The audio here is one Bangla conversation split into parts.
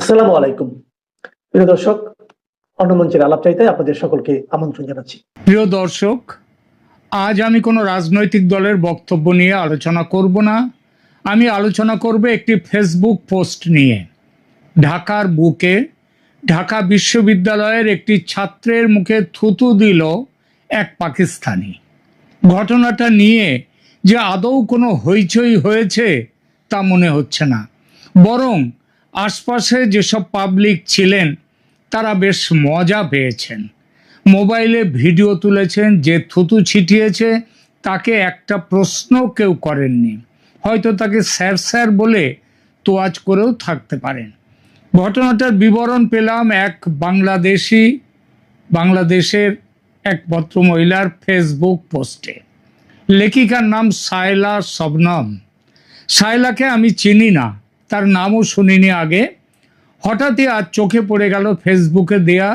আসসালামু আলাইকুম প্রিয় দর্শক, অন্য মঞ্চের আলাপচারিতে আপনাদের সকলকে আমন্ত্রণ জানাচ্ছি। প্রিয় দর্শক, আজ আমি কোনো রাজনৈতিক দলের বক্তব্য নিয়ে আলোচনা করব না। আমি আলোচনা করব একটি ফেসবুক পোস্ট নিয়ে। ঢাকার বুকে ঢাকা বিশ্ববিদ্যালয়ের একটি ছাত্রের মুখে থুতু দিল এক পাকিস্তানি। ঘটনাটা নিয়ে যে আদৌ কোনো হইচই হয়েছে তা মনে হচ্ছে না, বরং আশপাশে যেসব পাবলিক ছিলেন তারা বেশ মজা পেয়েছেন। মোবাইলে ভিডিও তুলেছেন, যে থুতু ছিটিয়েছে তাকে একটা প্রশ্ন কেউ করেননি। হয়তো তাকে স্যার স্যার বলে তোয়াজ করেও থাকতে পারেন। ঘটনাটার বিবরণ পেলাম এক বাংলাদেশের এক ভদ্রমহিলার ফেসবুক পোস্টে। লেখিকার নাম সায়লা শবনম। সায়লাকে আমি চিনি না, তার নামও শুনিনি আগে। হঠাৎই আজ চোখে পড়ে গেল ফেসবুকে দেয়া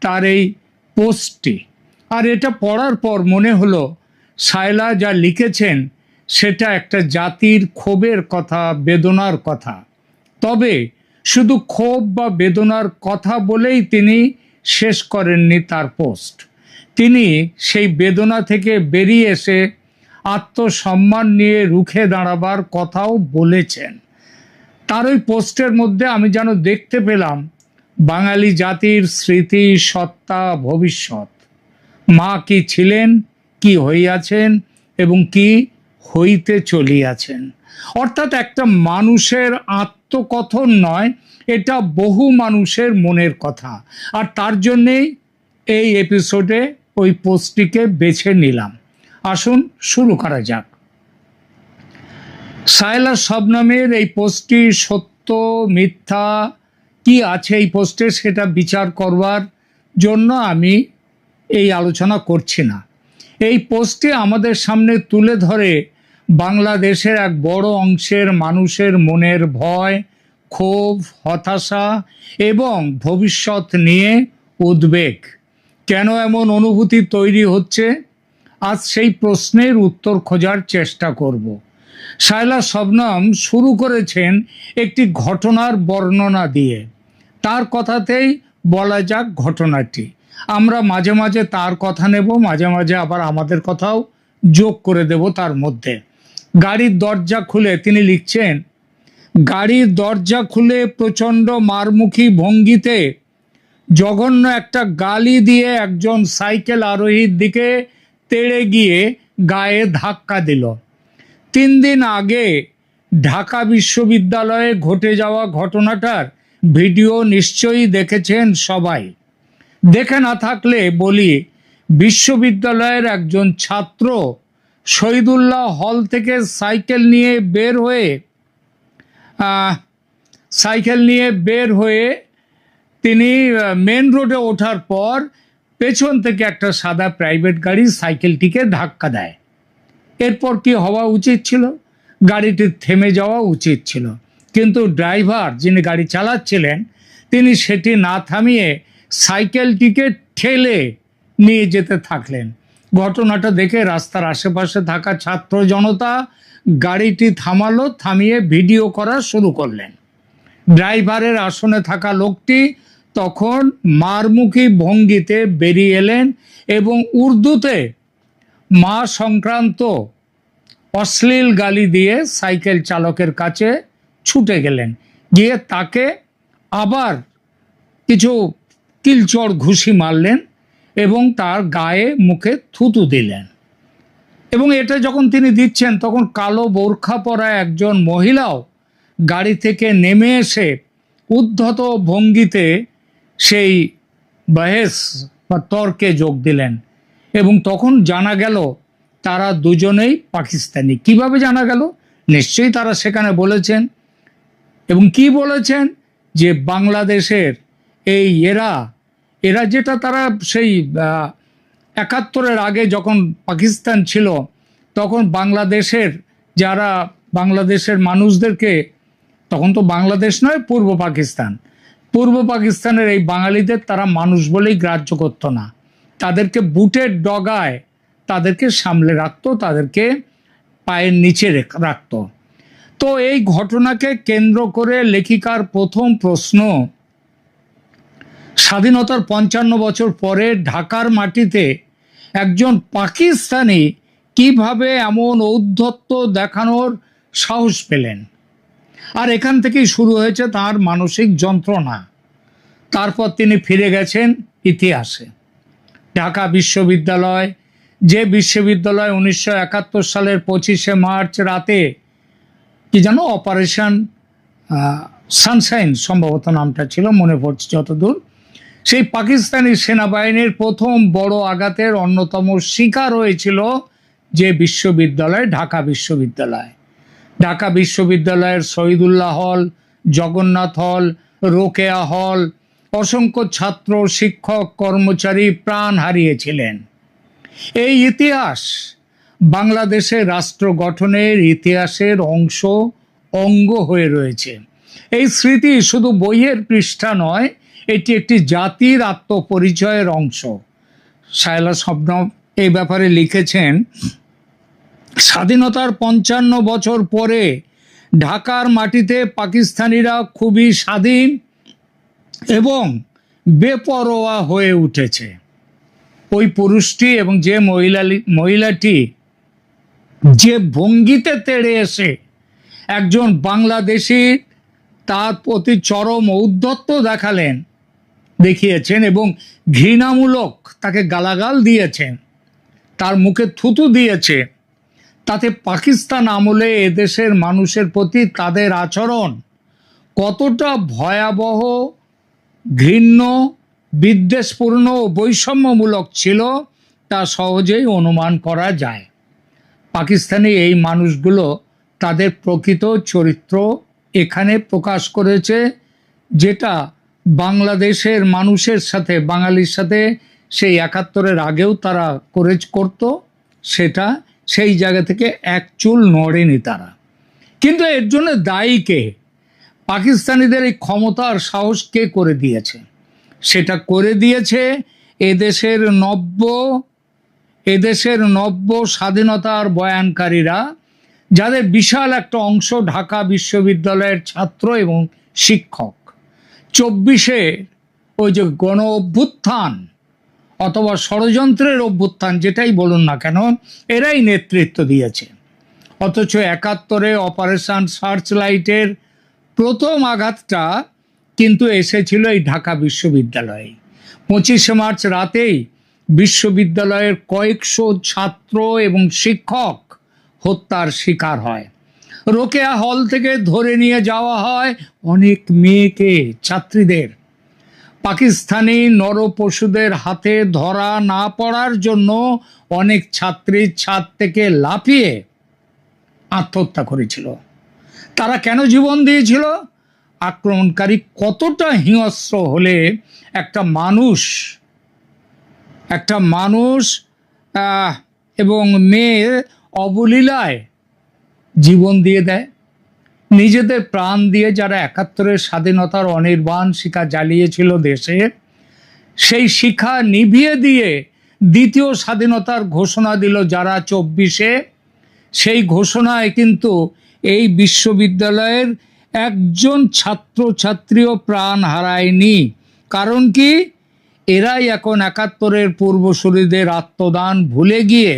তার এই পোস্টটি। আর এটা পড়ার পর মনে হলো সায়লা যা লিখেছেন সেটা একটা জাতির ক্ষোভের কথা, বেদনার কথা। তবে শুধু ক্ষোভ বা বেদনার কথা বলেই তিনি শেষ করেননি তার পোস্ট। তিনি সেই বেদনা থেকে বেরিয়ে এসে আত্মসম্মান নিয়ে রুখে দাঁড়াবার কথাও বলেছেন। তার ওই পোস্টের মধ্যে আমি যেন দেখতে পেলাম বাঙালি জাতির স্মৃতি, সত্তা, ভবিষ্যৎ। মা কি ছিলেন, কি হইয়াছেন এবং কি হইতে চলিয়াছেন। অর্থাৎ একটা মানুষের আত্মকথন নয়, এটা বহু মানুষের মনের কথা। আর তার জন্যেই এই এপিসোডে ওই পোস্টটিকে বেছে নিলাম। আসুন শুরু করা যাক। সায়লা শবনমের এই পোস্টটি সত্য মিথ্যা কি আছে এই পোস্টে সেটা বিচার করবার জন্য আমি এই আলোচনা করছি না। এই পোস্টটি আমাদের সামনে তুলে ধরে বাংলাদেশের এক বড় অংশের মানুষের মনের ভয়, ক্ষোভ, হতাশা এবং ভবিষ্যৎ নিয়ে উদ্বেগ। কেন এমন অনুভূতি তৈরি হচ্ছে, আজ সেই প্রশ্নের উত্তর খোঁজার চেষ্টা করব। সায়লা শবনম শুরু করেছেন একটি ঘটনার বর্ণনা দিয়ে। তার কথাতেই বলা যাক ঘটনাটি। আমরা মাঝে মাঝে তার কথা নেব, মাঝে মাঝে আবার আমাদের কথাও যোগ করে দেব তার মধ্যে। গাড়ির দরজা খুলে তিনি লিখছেন, গাড়ির দরজা খুলে প্রচণ্ড মারমুখী ভঙ্গিতে জঘন্য একটা গালি দিয়ে একজন সাইকেল আরোহীর দিকে তেড়ে গিয়ে গায়ে ধাক্কা দিল। 3 দিন আগে ঢাকা বিশ্ববিদ্যালয়ে ঘটে যাওয়া ঘটনাটার ভিডিও নিশ্চয়ই দেখেছেন সবাই। দেখে না থাকলে বলি, বিশ্ববিদ্যালয়ের একজন ছাত্র শহীদুল্লাহ হল থেকে সাইকেল নিয়ে বের হয়ে তিনি মেন রোডে ওঠার পর পেছন থেকে একটা সাদা প্রাইভেট গাড়ি সাইকেলটিকে ধাক্কা দেয়। এরপর কি হওয়া উচিত ছিল? গাড়িটি থেমে যাওয়া উচিত ছিল, কিন্তু ড্রাইভার যিনি গাড়ি চালাচ্ছিলেন তিনি সেটি না থামিয়ে সাইকেলটিকে ঠেলে নিয়ে যেতে থাকলেন। ঘটনাটা দেখে রাস্তার আশেপাশে থাকা ছাত্র জনতা গাড়িটি থামালো, থামিয়ে ভিডিও করা শুরু করলেন। ড্রাইভারের আসনে থাকা লোকটি তখন মারমুখী ভঙ্গিতে বেরিয়ে এলেন এবং উর্দুতে মা সংক্রান্ত অশ্লীল গালি দিয়ে সাইকেল চালকের কাছে ছুটে গেলেন। গিয়ে তাকে আবার কিছু কিলচড় ঘুষি মারলেন এবং তার গায়ে মুখে থুতু দিলেন। এবং এটা যখন তিনি দিচ্ছেন তখন কালো বোরখা পরা একজন মহিলাও গাড়ি থেকে নেমে এসে উদ্ধত ভঙ্গিতে সেই বহেস বা তর্কে যোগ দিলেন। এবং তখন জানা গেল তারা দুজনেই পাকিস্তানি। কিভাবে জানা গেল? নিশ্চয়ই তারা সেখানে বলেছেন। এবং কি বলেছেন? যে বাংলাদেশের এই এরা যেটা তারা সেই 71-এর আগে যখন পাকিস্তান ছিল তখন বাংলাদেশের মানুষদেরকে, তখন তো বাংলাদেশ নয়, পূর্ব পাকিস্তানের এই বাঙালিদের তারা মানুষ বলেই গ্রাহ্য করতো না। তাদেরকে বুটের ডগায় তাদেরকে সামলে রাখতো, তাদেরকে পায়ের নিচে রাখতো। তো এই ঘটনাকে কেন্দ্র করে লেখিকার প্রথম প্রশ্ন, স্বাধীনতার 55 বছর পরে ঢাকার মাটিতে একজন পাকিস্তানি কিভাবে এমন ঔদ্ধত্য দেখানোর সাহস পেলেন। আর এখান থেকেই শুরু হয়েছে তার মানসিক যন্ত্রণা। তারপর তিনি ফিরে গেছেন ইতিহাসে। ঢাকা বিশ্ববিদ্যালয়, যে বিশ্ববিদ্যালয় 1971 সালের 25শে মার্চ রাতে কি যেন অপারেশন সানশাইন সম্ভবত নামটা ছিল, মনে পড়ছে যতদূর, সেই পাকিস্তানি সেনাবাহিনীর প্রথম বড় আঘাতের অন্যতম শিকার হয়েছিল যে বিশ্ববিদ্যালয়, ঢাকা বিশ্ববিদ্যালয়। ঢাকা বিশ্ববিদ্যালয়ের শহীদুল্লাহ হল, জগন্নাথ হল, রোকেয়া হল, অসংখ্য ছাত্র, শিক্ষক, কর্মচারী প্রাণ হারিয়েছিলেন। এই ইতিহাস বাংলাদেশের রাষ্ট্র গঠনের ইতিহাসের অঙ্গ হয়ে রয়েছে। এই স্মৃতি শুধু বইয়ের পৃষ্ঠা নয়, এটি একটি জাতির আত্মপরিচয়ের অংশ। শায়লা শবনম এই ব্যাপারে লিখেছেন, স্বাধীনতার 55 বছর পরে ঢাকার মাটিতে পাকিস্তানিরা খুবই স্বাধীন এবং বেপরোয়া হয়ে উঠেছে। ওই পুরুষটি এবং যে মহিলাটি যে ভঙ্গিতে তেড়ে এসে একজন বাংলাদেশি তার প্রতি চরম ঔদ্ধত্য দেখিয়েছেন এবং ঘৃণামূলক তাকে গালাগাল দিয়েছেন, তার মুখে থুতু দিয়েছে, তাতে পাকিস্তান আমলে এদেশের মানুষের প্রতি তাদের আচরণ কতটা ভয়াবহ, ঘৃণ্য, বিদ্বেষপূর্ণ ও বৈষম্যমূলক ছিল তা সহজেই অনুমান করা যায়। পাকিস্তানি এই মানুষগুলো তাদের প্রকৃত চরিত্র এখানে প্রকাশ করেছে, যেটা বাংলাদেশের মানুষের সাথে, বাঙালির সাথে সেই 71-এর আগেও তারা করত, সেটা সেই জায়গা থেকে এক চুল নড়েনি তারা। কিন্তু এর জন্য দায়ী কে? পাকিস্তানিদের এই ক্ষমতার সাহস কে করে দিয়েছে? সেটা করে দিয়েছে এদেশের নব্য স্বাধীনতার বয়ানকারীরা, যাদের বিশাল একটা অংশ ঢাকা বিশ্ববিদ্যালয়ের ছাত্র এবং শিক্ষক। 24-এ ওই যে গণ অভ্যুত্থান অথবা ষড়যন্ত্রের অভ্যুত্থান, যেটাই বলুন না কেন, এরাই নেতৃত্ব দিয়েছে। অথচ 71-এ অপারেশন সার্চ লাইটের প্রথম আঘাতটা কিন্তু এসেছিল এই ঢাকা বিশ্ববিদ্যালয়ে। 25শে মার্চ রাতেই বিশ্ববিদ্যালয়ের কয়েকশো ছাত্র এবং শিক্ষক হত্যার শিকার হয়। রোকেয়া হল থেকে ধরে নিয়ে যাওয়া হয় অনেক মেয়েকে, ছাত্রীদের। পাকিস্তানি নরপশুদের হাতে ধরা না পড়ার জন্য অনেক ছাত্রী ছাদ থেকে লাফিয়ে আত্মহত্যা করেছিল। তারা কেন জীবন দিয়েছিল? আক্রমণকারী কতটা হিংস্র হলে একটা মানুষ এবং মেয়ে অবলীলায় জীবন দিয়ে দেয়। নিজেদের প্রাণ দিয়ে যারা 71-এর স্বাধীনতার অনির্বাণ শিখা জ্বালিয়েছিল দেশে, সেই শিখা নিভিয়ে দিয়ে দ্বিতীয় স্বাধীনতার ঘোষণা দিল যারা 24-এ, সেই ঘোষণায় কিন্তু এই বিশ্ববিদ্যালয়ের একজন ছাত্রছাত্রীও প্রাণ হারায়নি। কারণ কি? এরাই এখন 71-এর পূর্বসূরিদের আত্মদান ভুলে গিয়ে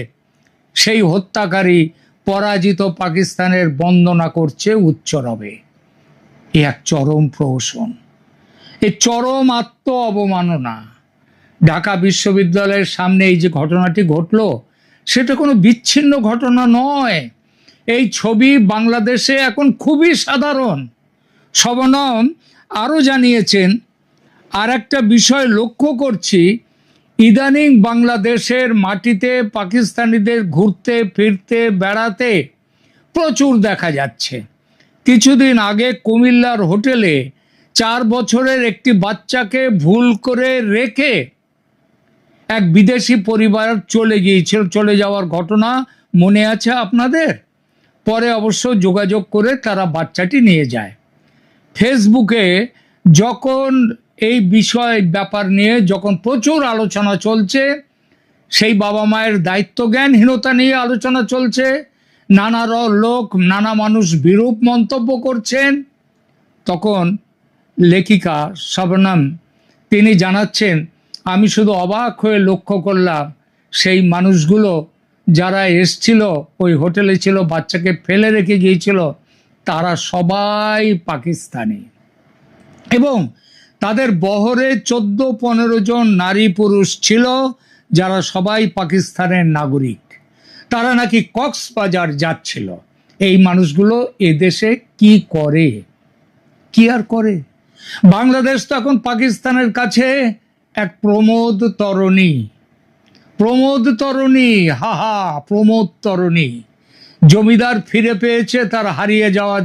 সেই হত্যাকারী পরাজিত পাকিস্তানের বন্দনা করছে উচ্চরবে। এ এক চরম প্রহসন, এ চরম আত্ম অবমাননা। ঢাকা বিশ্ববিদ্যালয়ের সামনে এই যে ঘটনাটি ঘটলো, সেটা কোনো বিচ্ছিন্ন ঘটনা নয়। এই ছবি বাংলাদেশে এখন খুবই সাধারণ। শবনম আরও জানিয়েছেন, আর একটা বিষয় লক্ষ্য করছি, ইদানিং বাংলাদেশের মাটিতে পাকিস্তানিদের ঘুরতে ফিরতে বেড়াতে প্রচুর দেখা যাচ্ছে। কিছুদিন আগে কুমিল্লার হোটেলে 4 বছরের একটি বাচ্চাকে ভুল করে রেখে এক বিদেশি পরিবার চলে যাওয়ার ঘটনা মনে আছে আপনাদের? পরে অবশ্য যোগাযোগ করে তারা বাচ্চাটি নিয়ে যায়। ফেসবুকে যখন এই ব্যাপার নিয়ে যখন প্রচুর আলোচনা চলছে, সেই বাবা মায়ের দায়িত্ব জ্ঞানহীনতা নিয়ে আলোচনা চলছে, লোক নানা মানুষ বিরূপ মন্তব্য করছেন, তখন লেখিকা শবনম তিনি জানাচ্ছেন, আমি শুধু অবাক হয়ে লক্ষ্য করলাম সেই মানুষগুলো যারা এসছিল, ওই হোটেলে ছিল, বাচ্চাকে ফেলে রেখে গিয়েছিল, তারা সবাই পাকিস্তানি এবং তাদের বহরে 14-15 জন নারী পুরুষ ছিল যারা সবাই পাকিস্তানের নাগরিক। তারা নাকি কক্সবাজার যাচ্ছিল। এই মানুষগুলো এদেশে কি করে, কি আর করে? বাংলাদেশ তো এখন পাকিস্তানের কাছে এক প্রমোদ তরণী, হাহা, প্রমোদ তরণী। জমিদার ফিরে পেয়েছে তার হারিয়ে যাওয়া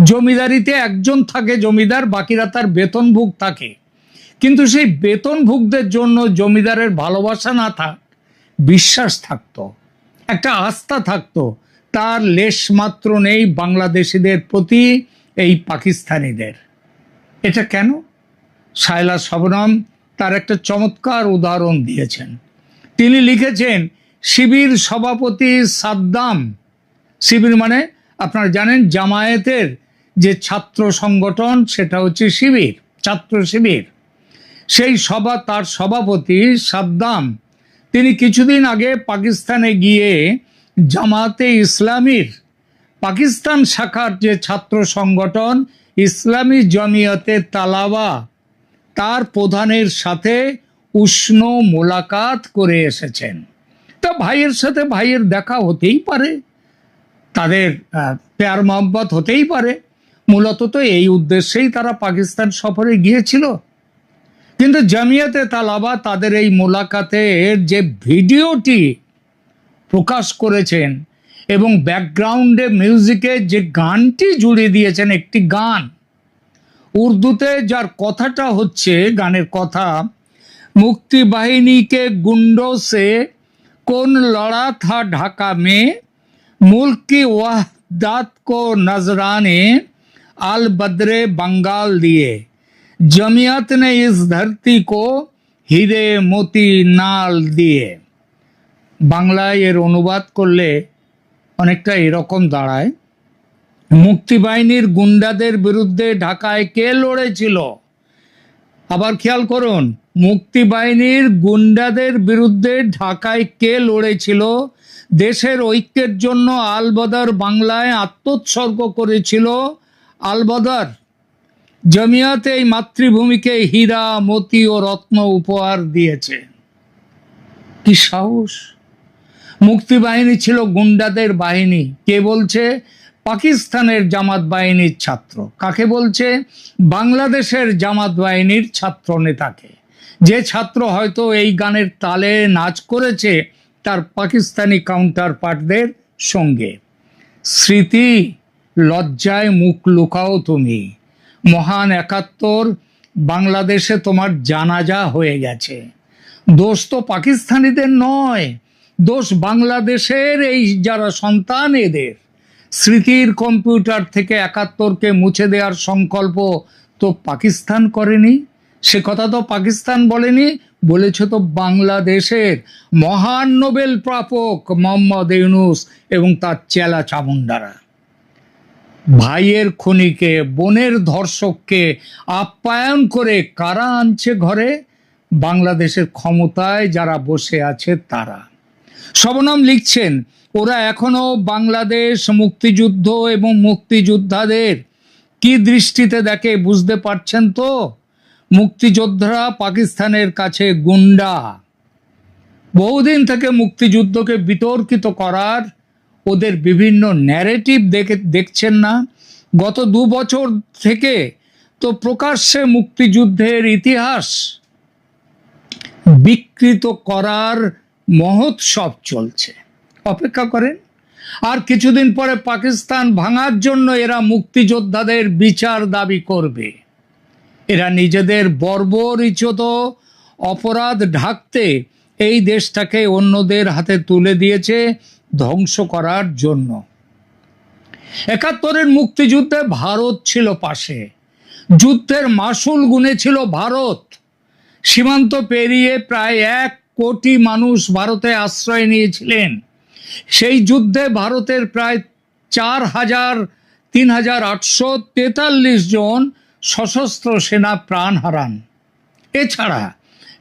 জমিদারিতে একজন থাকে জমিদার, বাকিরা তার বেতনভোগ থাকে। কিন্তু সেই বেতনভোগদের জন্য জমিদারের ভালোবাসা না থাক, বিশ্বাস থাকতো, একটা আস্থা থাকতো, তার লেশ মাত্র নেই বাংলাদেশিদের প্রতি এই পাকিস্তানিদের। এটা কেন? শায়লা শবনম তার একটা চমৎকার উদাহরণ দিয়েছেন। তিনি লিখেছেন, শিবির সভাপতি সাদ্দাম, শিবির মানে আপনারা জানেন জামায়াতের যে ছাত্র সংগঠন, সেটা হচ্ছে শিবির, ছাত্র শিবির। সেই তার সভাপতি সাদ্দাম, তিনি কিছুদিন আগে পাকিস্তানে গিয়ে জামাতে ইসলামীর পাকিস্তান শাখার যে ছাত্র সংগঠন ইসলামী জমিয়তে তালাবা, তার প্রধানের সাথে উষ্ণ মোলাকাত করে এসেছেন। তা ভাইয়ের সাথে ভাইয়ের দেখা হতেই পারে, তাদের প্যার মোহাম্মত হতেই পারে। মূলত তো এই উদ্দেশ্যেই তারা পাকিস্তান সফরে গিয়েছিল। কিন্তু জামিয়াতে তালাবা তাদের এই মোলাকাতের যে ভিডিওটি প্রকাশ করেছেন এবং ব্যাকগ্রাউন্ডে মিউজিকে যে গানটি জুড়ে দিয়েছেন, একটি গান উর্দুতে, যার কথাটা হচ্ছে, গানের কথা, মুক্তি বাহিনী কে गुंडों से कौन लड़ा था ढाका में, मुल्क की वहदत को नजराने आल बदरे बंगाल दिए, जमियत ने इस धरती को हीरे मोती नाल दिए। বাংলায় এর অনুবাদ করলে অনেকটা এরকম দাঁড়ায়, মুক্তিবাহিনীর গুন্ডাদের বিরুদ্ধে ঢাকায় কে লড়েছিল? আবার খেয়াল করুন, মুক্তিবাহিনীর গুন্ডাদের বিরুদ্ধে ঢাকায় কে লড়েছিল? দেশের ঐক্যের জন্য আলবদর বাংলায় আত্মোৎসর্গ করেছিল আলবদর। জমিয়ত এই মাতৃভূমিকে হীরা, মতি ও রত্ন উপহার দিয়েছে। কি সাহস! মুক্তিবাহিনী ছিল গুন্ডাদের বাহিনী। কে বলছে? পাকিস্তানের জামাত বাহিনীর ছাত্র। কাকে বলছে? বাংলাদেশের জামাত বাহিনীর ছাত্র নেতাকে। যে ছাত্র হয়তো এই গানের তালে নাচ করেছে তার পাকিস্তানি কাউন্টার পার্টদের সঙ্গে। স্মৃতি, লজ্জায় মুখ লুকাও তুমি। মহান ৭১ বাংলাদেশে তোমার জানাজা হয়ে গেছে। দোষ তো পাকিস্তানিদের নয়, দোষ বাংলাদেশের এই যারা সন্তান, এদের। স্মৃতির কম্পিউটার থেকে ৭১কে মুছে দেওয়ার সংকল্প তো পাকিস্তান করেনি, সে কথা তো পাকিস্তান বলেনি, বলেছে তো বাংলাদেশের মহান নোবেল প্রাপক মোহাম্মদ ইউনূস এবং তার চেলা চামুন্ডারা। ভাইয়ের খুনিকে, বোনের ধর্ষককে আপ্যায়ন করে কারা আনছে ঘরে? বাংলাদেশের ক্ষমতায় যারা বসে আছে তারা। শবনম লিখছেন, ওরা এখনো বাংলাদেশ, মুক্তিযুদ্ধ এবং মুক্তিযোদ্ধাদের কি দৃষ্টিতে দেখে বুঝতে পারছেন তো? মুক্তিযোদ্ধারা পাকিস্তানের কাছে গুন্ডা। বহুদিন থেকে মুক্তিযুদ্ধকে বিতর্কিত করার ওদের বিভিন্ন ন্যারেটিভ দেখছেন না? গত 2 বছর থেকে তো প্রকাশ্যে মুক্তিযুদ্ধের ইতিহাস বিকৃত করার মহোৎসব চলছে। অপেক্ষা করেন, আর কিছুদিন পরে পাকিস্তান ভাঙার জন্য এরা মুক্তিযোদ্ধাদের বিচার দাবি করবে। এরা নিজেদের বর্বরোচিত অপরাধ ঢাকতে এই দেশটাকে অন্যদের হাতে তুলে দিয়েছে ধ্বংস করার জন্য। ৭১-এর মুক্তিযুদ্ধে ভারত ছিল পাশে, যুদ্ধের মাসুল গুনেছিল ভারত। সীমান্ত পেরিয়ে প্রায় 1 কোটি মানুষ ভারতে আশ্রয় নিয়েছিলেন। সেই যুদ্ধে ভারতের প্রায় 3,843 জন সশস্ত্র সেনা প্রাণ হারান। এছাড়া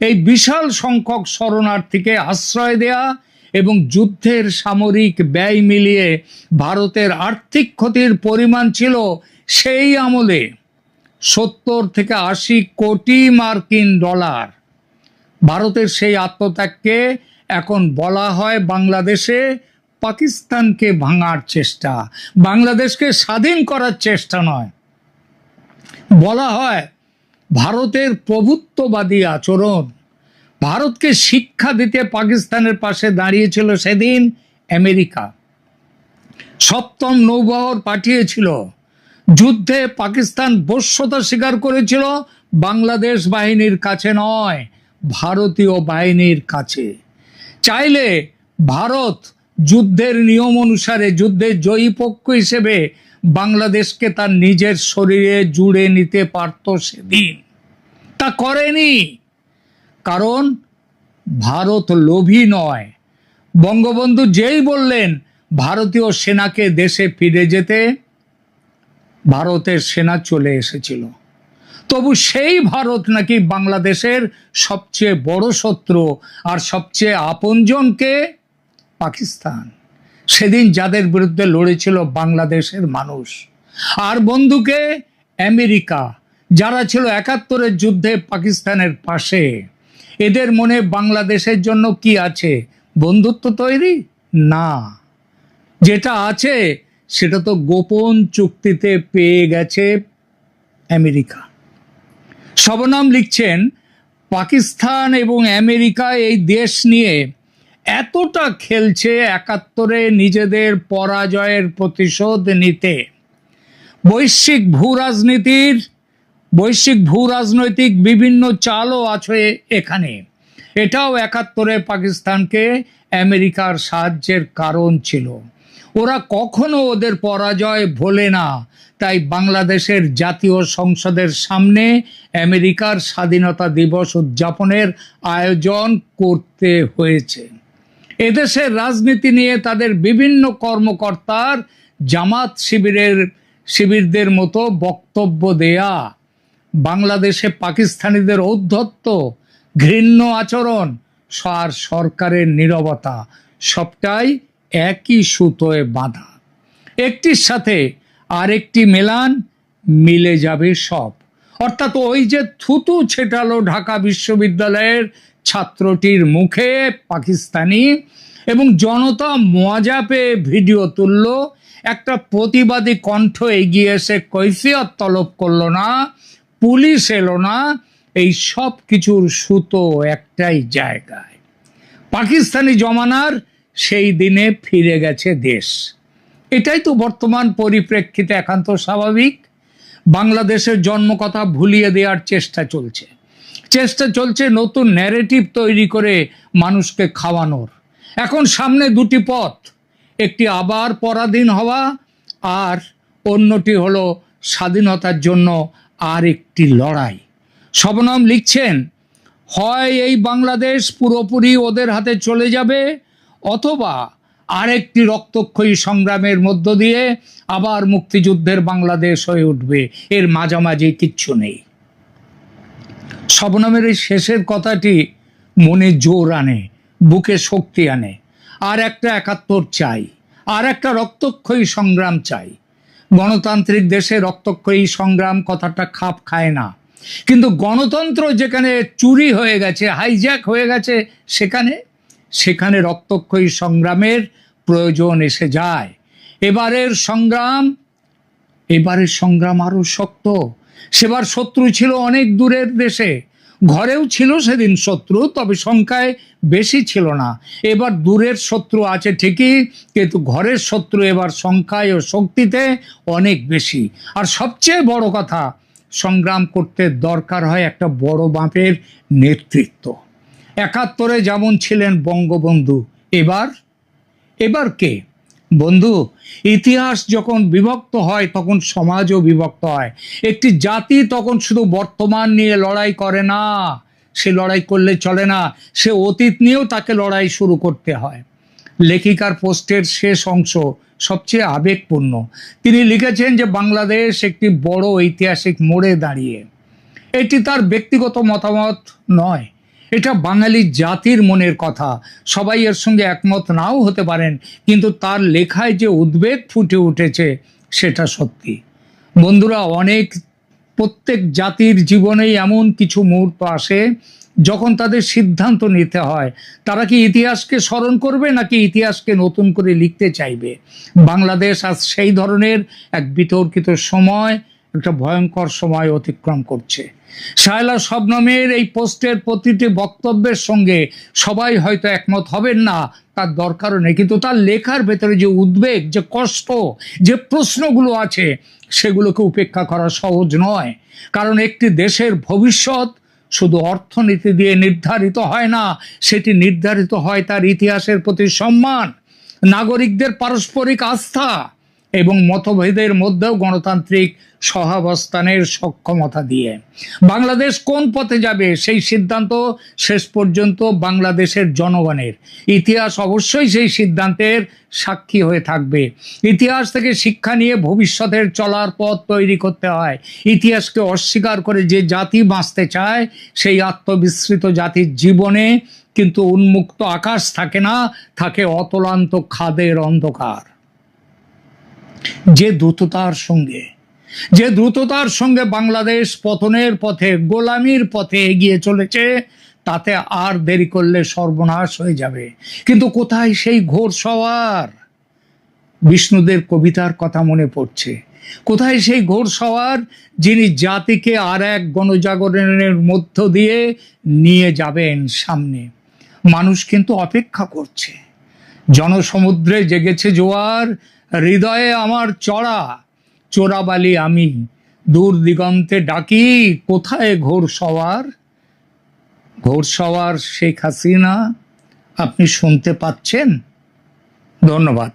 এই বিশাল সংখ্যক শরণার্থীকে আশ্রয় দেয়া এবং যুদ্ধের সামরিক ব্যয় মিলিয়ে ভারতের আর্থিক ক্ষতির পরিমাণ ছিল সেই আমলে 70 থেকে 80 কোটি মার্কিন ডলার। ভারতের সেই আত্মত্যাগকে এখন বলা হয় বাংলাদেশে পাকিস্তানকে ভাঙার চেষ্টা, বাংলাদেশকে স্বাধীন করার চেষ্টা নয়। বলা হয় ভারতের প্রভুত্ববাদী আচরণ। ভারতকে শিক্ষা দিতে পাকিস্তানের পাশে দাঁড়িয়েছিল সেদিন আমেরিকা। 7ম নৌবহর পাঠিয়েছিল। যুদ্ধে পাকিস্তান বশ্যতা স্বীকার করেছিল বাংলাদেশ বাহিনীর কাছে নয়, ভারতীয় বাহিনীর কাছে। চাইলে ভারত যুদ্ধের নিয়ম অনুসারে যুদ্ধের জয়ী পক্ষ হিসেবে বাংলাদেশকে তার নিজের শরীরে জুড়ে নিতে পারত সেদিন। তা করেনি, কারণ ভারত লোভী নয়। বঙ্গবন্ধু যেই বললেন ভারতীয় সেনাকে দেশে ফিরে যেতে, ভারতের সেনা চলে এসেছিল। তবু সেই ভারত নাকি বাংলাদেশের সবচেয়ে বড় শত্রু, আর সবচেয়ে আপনজনকে পাকিস্তান। সেদিন যাদের বিরুদ্ধে লড়েছিল বাংলাদেশের মানুষ, আর বন্ধুকে আমেরিকা, যারা ছিল 71-এর যুদ্ধে পাকিস্তানের পাশে। এদের মনে বাংলাদেশের জন্য কি আছে? বন্ধুত্ব তৈরি? না, যেটা আছে সেটা তো গোপন চুক্তিতে পেয়ে গেছে আমেরিকা। শবনম লিখছেন, পাকিস্তান এবং আমেরিকা এই দেশ নিয়ে এতটা খেলছে 71-এ নিজেদের পরাজয়ের প্রতিশোধ নিতে। বৈশ্বিক ভূরাজনৈতিক বিভিন্ন চালও আছে এখানে। এটাও 71-এ পাকিস্তানকে আমেরিকার সাহায্যের কারণ ছিল। ওরা কখনো ওদের পরাজয় ভোলে না। তাই বাংলাদেশের জাতীয় সংসদের সামনে আমেরিকার স্বাধীনতা দিবস উদযাপনের আয়োজন করতে হয়েছে। এদেশের রাজনীতি নিয়ে তাদের বিভিন্ন কর্মকর্তার জামাত শিবিরদের মতো বক্তব্য দেয়া, বাংলাদেশে পাকিস্তানিদের ঔদ্ধত্য, ঘৃণ্য আচরণ আর সরকারের নীরবতা, সবটাই একই সুতোয় বাঁধা। একটির সাথে আরেকটি মিলে যাবে সব। অর্থাৎ ওই যে থুতু ছেটালো ঢাকা বিশ্ববিদ্যালয়ের ছাত্রটির মুখে পাকিস্তানি, এবং জনতা মজা পেয়ে ভিডিও তুলল, একটা প্রতিবাদী কণ্ঠ এগিয়ে এসে কৈফিয়ত তলব করলো না, পুলিশ এলো না, এই সব কিছুর সুতো একটাই জায়গায়। পাকিস্তানি জমানার সেই দিনে ফিরে গেছে দেশ। এটাই তো বর্তমান পরিপ্রেক্ষিতে একান্ত স্বাভাবিক। বাংলাদেশের জন্মকথা ভুলিয়ে দেওয়ার চেষ্টা চলছে নতুন ন্যারেটিভ তৈরি করে মানুষকে খাওয়ানোর। এখন সামনে দুটি পথ, একটি আবার পরাধীন হওয়া, আর অন্যটি হলো স্বাধীনতার জন্য আর একটি লড়াই। শবনম লিখছেন, হয় এই বাংলাদেশ পুরোপুরি ওদের হাতে চলে যাবে, অথবা আরেকটি রক্তক্ষয়ী সংগ্রামের মধ্য দিয়ে আবার মুক্তিযুদ্ধের বাংলাদেশ হয়ে উঠবে। এর মাঝামাঝি কিচ্ছু নেই। শবনমের এই শেষের কথাটি মনে জোর আনে, বুকে শক্তি আনে। আর একটা 71 চাই, আর একটা রক্তক্ষয়ী সংগ্রাম চাই। গণতান্ত্রিক দেশে রক্তক্ষয়ী সংগ্রাম কথাটা খাপ খায় না, কিন্তু গণতন্ত্র যেখানে চুরি হয়ে গেছে, হাইজ্যাক হয়ে গেছে, সেখানে রক্তক্ষয়ী সংগ্রামের প্রয়োজন এসে যায়। এবারের সংগ্রাম আরো শক্ত। সেবার শত্রু ছিল অনেক দূরের দেশে, ঘরেও ছিল সেদিন শত্রু, তবে সংখ্যায় বেশি ছিল না। এবার দূরের শত্রু আছে ঠিকই, কিন্তু ঘরের শত্রু এবার সংখ্যায় ও শক্তিতে অনেক বেশি। আর সবচেয়ে বড় কথা, সংগ্রাম করতে দরকার হয় একটা বড় বাপের নেতৃত্ব। 71-এ যেমন ছিলেন বঙ্গবন্ধু, এবার কে? বন্ধু, ইতিহাস যখন বিভক্ত হয় তখন সমাজও বিভক্ত হয়। একটি জাতি তখন শুধু বর্তমান নিয়ে লড়াই করে না, সে লড়াই করলে চলে না, সে অতীত নিয়েও তাকে লড়াই শুরু করতে হয়। লেখিকার পোস্টের শেষ অংশ সবচেয়ে আবেগপূর্ণ। তিনি লিখেছেন যে বাংলাদেশ একটি বড় ঐতিহাসিক মোড়ে দাঁড়িয়ে। এটি তার ব্যক্তিগত মতামত নয়, এটা বাঙালি জাতির মনের কথা। সবাই এর সঙ্গে একমত নাও হতে পারেন, কিন্তু তার লেখায় যে উদ্বেগ ফুটে উঠেছে সেটা সত্যি। বন্ধুরা, প্রত্যেক জাতির জীবনেই এমন কিছু মুহূর্ত আসে যখন তাদের সিদ্ধান্ত নিতে হয়, তারা কি ইতিহাসকে স্মরণ করবে নাকি ইতিহাসকে নতুন করে লিখতে চাইবে। বাংলাদেশ আজ সেই ধরনের এক বিতর্কিত সময়, একটা ভয়ঙ্কর সময় অতিক্রম করছে। শায়লা শবনমের এই পোস্টের প্রতিটি বক্তব্যের সঙ্গে সবাই হয়তো একমত হবেন না, তার দরকারও নেই, কিন্তু তার লেখার ভেতরে যে উদ্বেগ, যে কষ্ট, যে প্রশ্নগুলো আছে সেগুলোকে উপেক্ষা করা সহজ নয়। কারণ একটি দেশের ভবিষ্যৎ শুধু অর্থনীতি দিয়ে নির্ধারিত হয় না, সেটি নির্ধারিত হয় তার ইতিহাসের প্রতি সম্মান, নাগরিকদের পারস্পরিক আস্থা এবং মতভেদের মধ্যেও গণতান্ত্রিক সহাবস্থানের সক্ষমতা দিয়ে। বাংলাদেশ কোন পথে যাবে সেই সিদ্ধান্ত শেষ পর্যন্ত বাংলাদেশের জনগণের। ইতিহাস অবশ্যই সেই সিদ্ধান্তের সাক্ষী হয়ে থাকবে। ইতিহাস থেকে শিক্ষা নিয়ে ভবিষ্যতের চলার পথ তৈরি করতে হয়। ইতিহাসকে অস্বীকার করে যে জাতি বাঁচতে চায়, সেই আত্মবিস্মৃত জাতির জীবনে কিন্তু উন্মুক্ত আকাশ থাকে না, থাকে অতলান্ত খাদের অন্ধকার। যে দ্রুততার সঙ্গে বাংলাদেশ পতনের পথে, গোলামির পথে এগিয়ে চলেছে, তাতে আর দেরি করলে সর্বনাশ হয়ে যাবে। কিন্তু কোথায় সেই ঘোর সওয়ার? বিষ্ণুদের কবিতার কথা মনে পড়ছে। কোথায় সেই ঘোর সওয়ার যিনি জাতিকে আর এক গণজাগরণের মধ্য দিয়ে নিয়ে যাবেন সামনে? মানুষ কিন্তু অপেক্ষা করছে। জনসমুদ্রে জেগেছে জোয়ার, হৃদয়ে আমার চোরাবালি আমি, দূর দিগন্তে ডাকি, কোথায় ঘোর সওয়ার শেখ হাসিনা? আপনি শুনতে পাচ্ছেন? ধন্যবাদ।